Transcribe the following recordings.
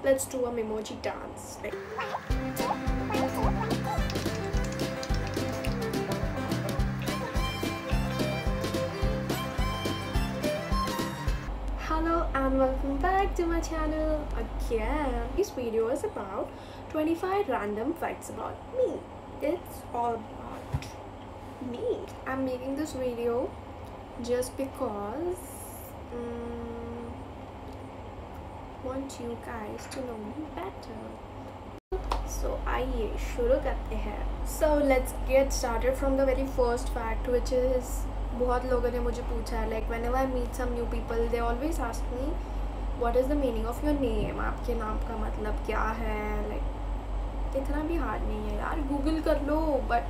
let's do a memoji dance. Like, hello and welcome back to my channel again. This video is about 25 random facts about me. It's all about me. I'm making this video just because want you guys to know me better. So आइए शुरू करते हैं. So let's get started from the very first fact, which is बहुत लोगों ने मुझे पूछा है, like whenever I meet some new people they always ask me what is the meaning of your name, आपके नाम का मतलब क्या है. like इतना भी हार्ड नहीं है यार, गूगल कर लो. but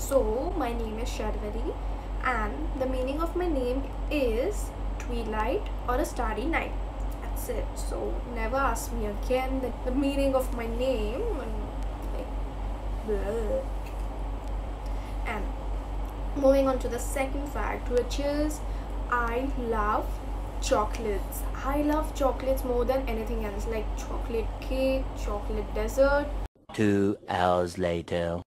so my name is Sharvari and the meaning of my name is twilight or a starry night. That's it. So never ask me again the meaning of my name like blah. And moving on to the second fact, which is I love chocolates. I love chocolates more than anything else, like chocolate cake, chocolate dessert. 2 hours later.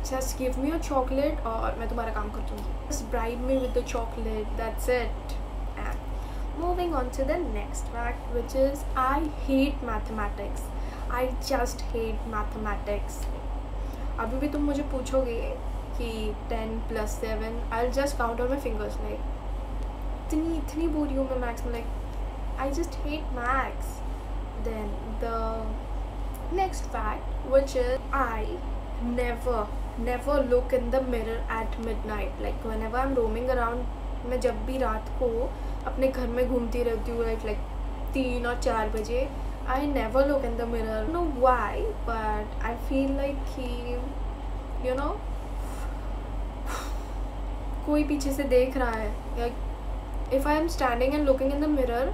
Just give me a chocolate और मैं तुम्हारा काम कर दूँगी. Just bribe me with the chocolate. That's it. And moving on to the next fact, which is I hate mathematics. I just hate mathematics. अभी भी तुम मुझे पूछोगे कि 10 + 7, I'll just count on my fingers. like इतनी बुरी हूँ मैं मैथ्स में. like I just hate maths. Then the next fact, which is I never look in the mirror at midnight. like whenever I'm roaming around, मैं जब भी रात को अपने घर में घूमती रहती हूँ like 3 और 4 बजे, I never look in the mirror. I don't know why, but I feel like कि you know कोई पीछे से देख रहा है. like if I am standing and looking in the mirror,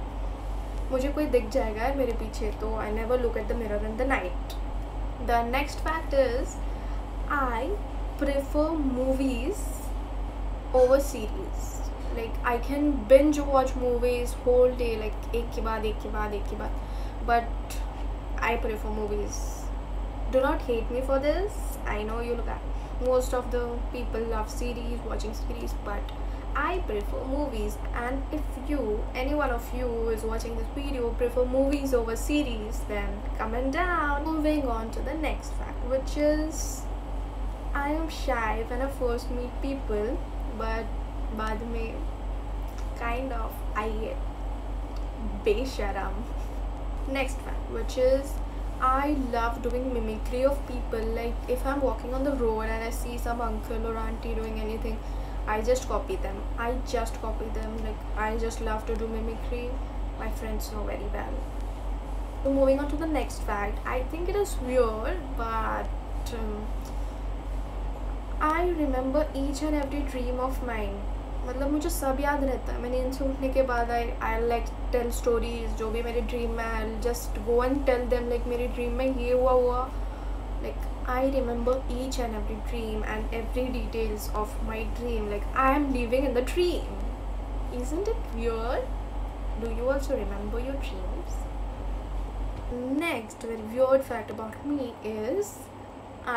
मुझे कोई दिख जाएगा मेरे पीछे. तो I never look at the mirror in the night. The next fact is I prefer movies over series. like I can binge watch movies whole day, like एक के बाद एक के बाद एक के बाद. but I prefer movies. Do not hate me for this. I know you look at most of the people love series, watching series, but I prefer movies. And if you, any one of you who is watching this video, prefer movies over series, then comment down. Moving on to the next fact, which is I am shy when I first meet people, but बाद में kind of I get बेशरम. Next fact, which is I love doing mimicry of people. like if I'm walking on the road and I see some uncle or auntie doing anything, I just copy them. like I just love to do mimicry. My friends know very well. So moving on to the next fact, I think it is weird, but I remember each and every dream of mine. मतलब मुझे सब याद रहता है. मैंने इनसे उठने के बाद I like tell stories जो भी मेरे ड्रीम में. I'll just go and tell them like मेरे ड्रीम में ये हुआ. like I remember each and every dream and every details of my dream. like I am living in the dream. Isn't it weird? Do you also remember your dreams? Next very weird fact about me is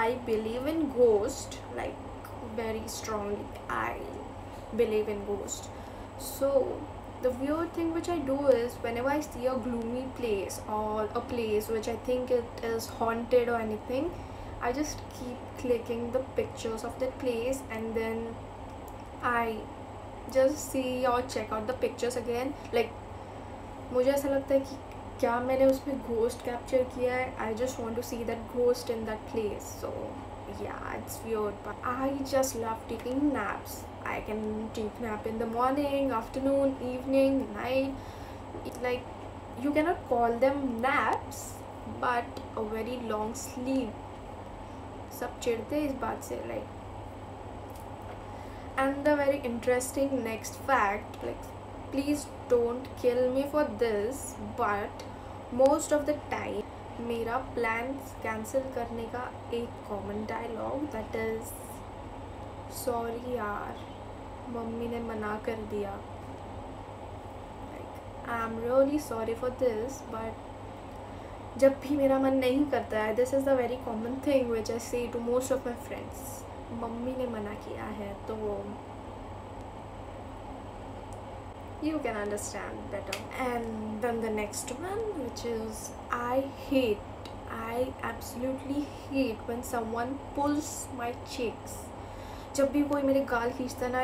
I believe in ghosts, like very strongly. I believe in ghosts. So the weird thing which I do is whenever I see a gloomy place or a place which I think it is haunted or anything, I just keep clicking the pictures of that place and then I just see or check out the pictures again. like मुझे ऐसा लगता है कि क्या मैंने उसमें ghost capture किया है. I just want to see that ghost in that place. So yeah, it's weird, but I just love taking naps. I can take nap in the morning, afternoon, evening, night. like you cannot call them naps, but a very long sleep. सब चिढ़ते इस बात से. like and the very interesting next fact, like please don't kill me for this, but most of the time मेरा plan cancel करने का एक common dialogue that is sorry यार mummy ने मना कर दिया. like I'm really sorry for this, but जब भी मेरा मन नहीं करता है, this is the very common thing which I say to most of my friends, mummy ने मना किया है तो you can understand better. And then the next one, which is I absolutely hate when someone pulls my cheeks. जब भी कोई मेरे गाल खींचता है ना,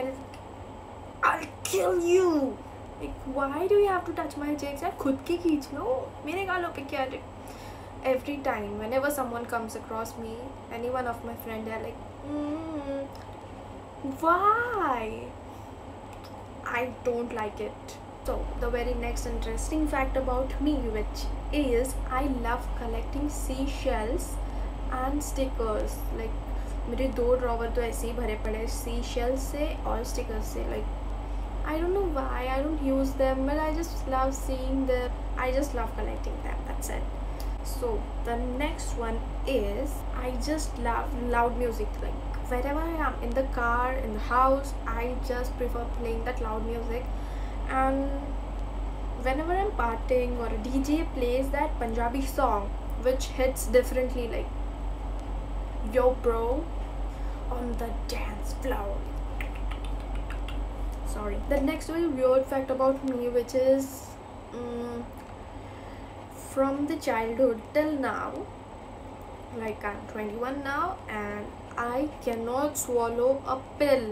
I'll kill you. Like, why do you have to touch my cheeks? यार खुद के खींच लो, मेरे गालों पे क्या है? Every time, whenever someone comes across me, any one of my friend, they're like, why? I don't like it. So the very next interesting fact about me, which is I love collecting seashells and stickers. Like मेरे 2 drawer तो ऐसे ही भरे पड़े seashells से और stickers से. Like I don't know why I don't use them, but I just love seeing them. I just love collecting them. That's it. So the next one is I just love loud music. Like wherever I am, in the car, in the house, I just prefer playing that loud music. And whenever I'm partying or a DJ plays that Punjabi song which hits differently, like yo bro on the dance floor. Sorry. The next very weird fact about me, which is from the childhood till now, like I'm 21 now and I cannot swallow a pill.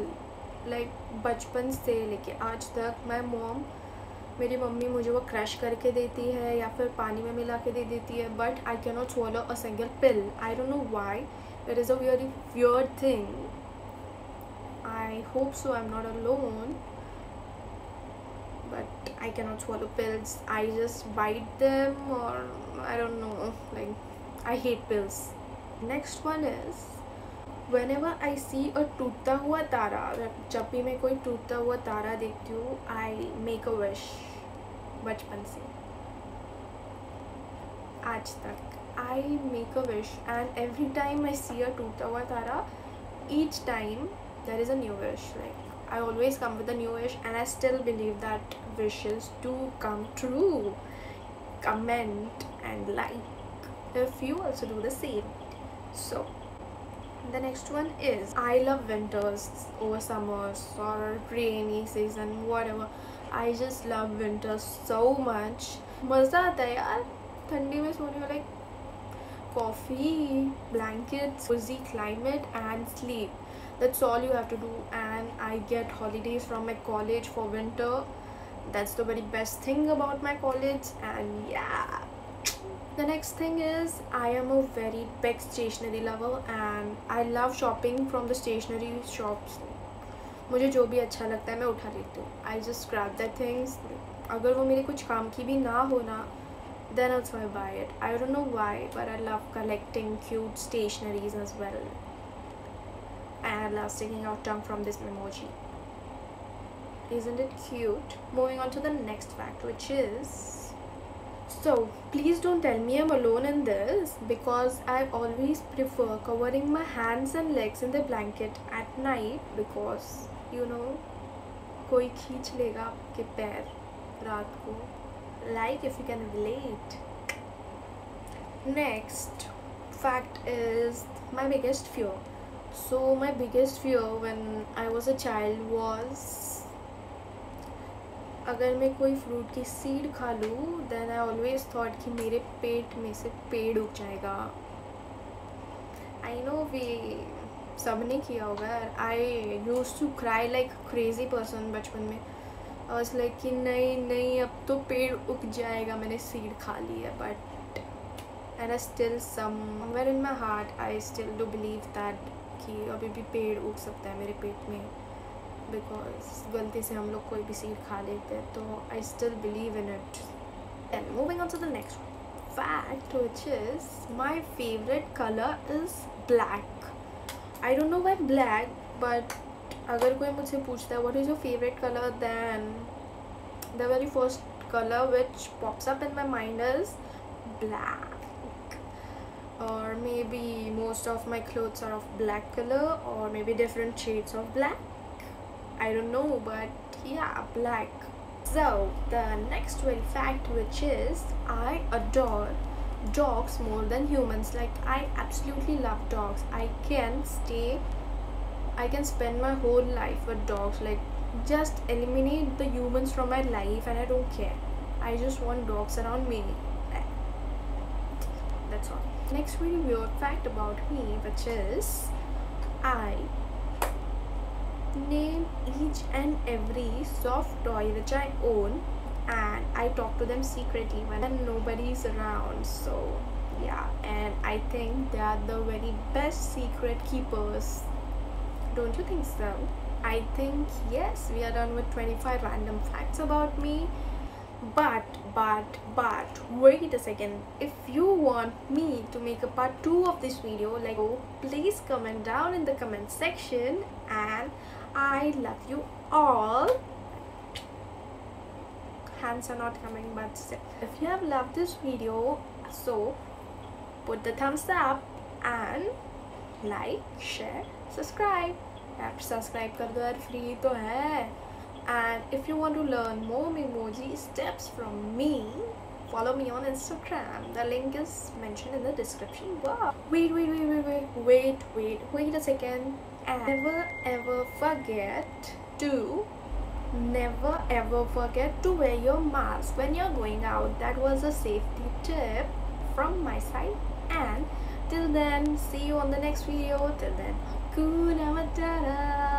Like बचपन से लेके आज तक मेरी mummy मुझे वो crush करके देती है या फिर पानी में मिला के दे देती है, but I can not swallow a single pill. I don't know why. It is a very weird thing. I hope so I am not alone, but I cannot swallow pills. I just bite them, or I don't know, like I hate pills. Next one is whenever I see a टूटता हुआ तारा, जब भी मैं कोई टूटता हुआ तारा देखती हूँ, I make a wish. बचपन से आज तक I make a wish, and every time I see a टूटता हुआ तारा, each time there is a new wish. Like I always come with a new wish, and I still believe that wishes do come true. Comment and like if you also do the same. So the next one is I love winters over summers or rainy season, whatever. I just love winters so much. मज़ा आता है यार ठंडी में सोने में. like coffee, blankets, cozy climate and sleep. That's all you have to do. And I get holidays from my college for winter. That's the very best thing about my college. And yeah, the next thing is I am a very big stationery lover and I love shopping from the stationery shops. मुझे जो भी अच्छा लगता है मैं उठा लेती हूँ. I just grab that things. अगर वो मेरे कुछ काम की भी ना हो ना, then also I buy it. I don't know why, but I love collecting cute stationeries as well. And I love sticking out tongue from this emoji. Isn't it cute? Moving on to the next fact, which is, so please don't tell me I'm alone in this, because I always prefer covering my hands and legs in the blanket at night, because you know कोई खींच लेगा आपके पैर रात को. Like if you can relate. Next fact is my biggest fear. So my biggest fear when I was a child was, अगर मैं कोई फ्रूट की सीड खा लूँ, then I always thought कि मेरे पेट में से पेड़ उग जाएगा. I know we सबने किया होगा. I used to cry like crazy person बचपन में. I was like कि नहीं अब तो पेड़ उग जाएगा, मैंने सीड खा ली है. But and I still somewhere in my heart I still do believe that कि अभी भी पेड़ उग सकता है मेरे पेट में, बिकॉज गलती से हम लोग कोई भी सीड खा लेते हैं. तो I still believe in it. And moving on to the next fact, which is my favourite colour is black. I don't know why black, but अगर कोई मुझसे पूछता है what is your favourite colour, then the very first colour which pops up in my mind is black. Or maybe most of my clothes are of black color, or maybe different shades of black. I don't know, but yeah, black. So the next very fact, which is I adore dogs more than humans. Like, I absolutely love dogs. I can spend my whole life with dogs. Like, just eliminate the humans from my life and I don't care. I just want dogs around me. That's all. Next very weird fact about me, which is I name each and every soft toy which I own, and I talk to them secretly when nobody's around. So yeah, and I think they are the very best secret keepers. Don't you think so? I think yes, we are done with 25 random facts about me. But wait a second. If you want me to make a part 2 of this video, like, please comment down in the comment section, and I love you all. Hands are not coming, but still. If you have loved this video, so put the thumbs up and like, share, subscribe. आप subscribe कर दो यार, free तो है. And if you want to learn more Memoji steps from me, follow me on Instagram. The link is mentioned in the description. Wow. Wait a second. And never ever forget to wear your mask when you're going out. That was a safety tip from my side. And till then, see you on the next video. Till then, Hakuna Matata.